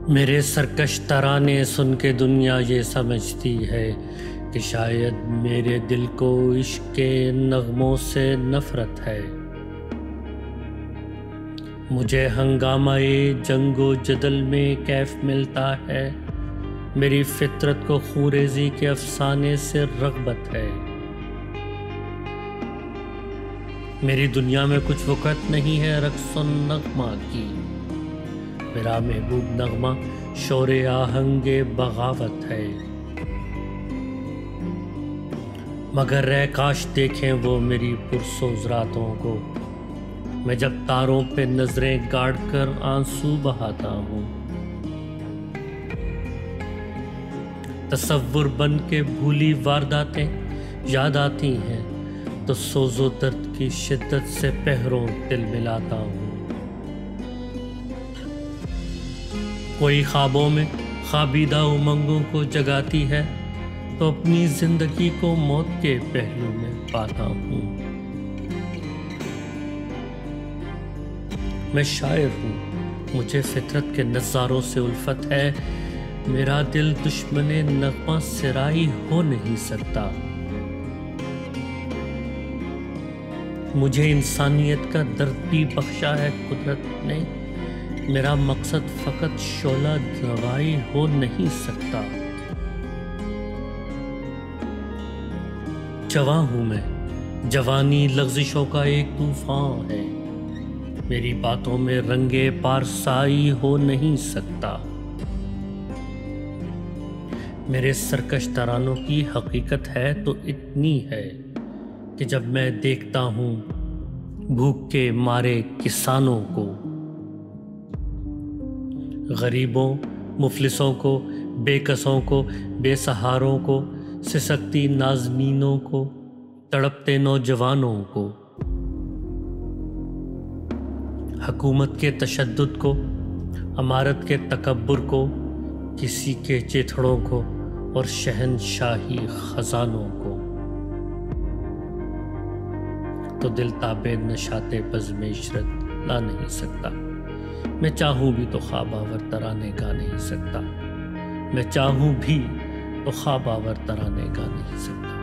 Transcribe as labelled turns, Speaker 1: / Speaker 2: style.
Speaker 1: میرے سرکش ترانے سن کے دنیا یہ سمجھتی ہے کہ شاید میرے دل کو عشق کے نغموں سے نفرت ہے۔ مجھے ہنگامہ جنگ و جدل میں کیف ملتا ہے، میری فطرت کو خوریزی کے افسانے سے رغبت ہے۔ میری دنیا میں کچھ وقت نہیں ہے رقص و نغمہ کی، میرا محبوب نغمہ شور آہنگ بغاوت ہے۔ مگر رہ کاش دیکھیں وہ میری پرسوز راتوں کو، میں جب تاروں پہ نظریں گاڑ کر آنسو بہاتا ہوں۔ تصور بن کے بھولی وارداتیں یاد آتی ہیں تو سوز و درد کی شدت سے پہروں دل ملاتا ہوں۔ کوئی خوابوں میں خوابیدہ امنگوں کو جگاتی ہے تو اپنی زندگی کو موت کے پہلو میں پاتا ہوں۔ میں شاعر ہوں، مجھے فطرت کے نظاروں سے الفت ہے، میرا دل دشمن نغمہ سرائی ہو نہیں سکتا۔ مجھے انسانیت کا درد بھی بخشا ہے قدرت نے، میرا مقصد فقط شعلہ دوائی ہو نہیں سکتا۔ جواں ہوں میں، جوانی لغزشوں کا ایک طوفان ہے، میری باتوں میں رنگے پارسائی ہو نہیں سکتا۔ میرے سرکش ترانوں کی حقیقت ہے تو اتنی ہے کہ جب میں دیکھتا ہوں بھوک کے مارے کسانوں کو، غریبوں مفلسوں کو، بے کسوں کو، بے سہاروں کو، سسکتی نازنینوں کو، تڑپتے نوجوانوں کو، حکومت کے تشدد کو، امارت کے تکبر کو، کسی کے چیتھڑوں کو اور شہنشاہی خزانوں کو، تو دل تابے نشاط بزم عشرت لا نہیں سکتا۔ میں چاہوں بھی تو خواب آور ترانے گا نہیں سکتا، میں چاہوں بھی تو خواب آور ترانے گا نہیں سکتا۔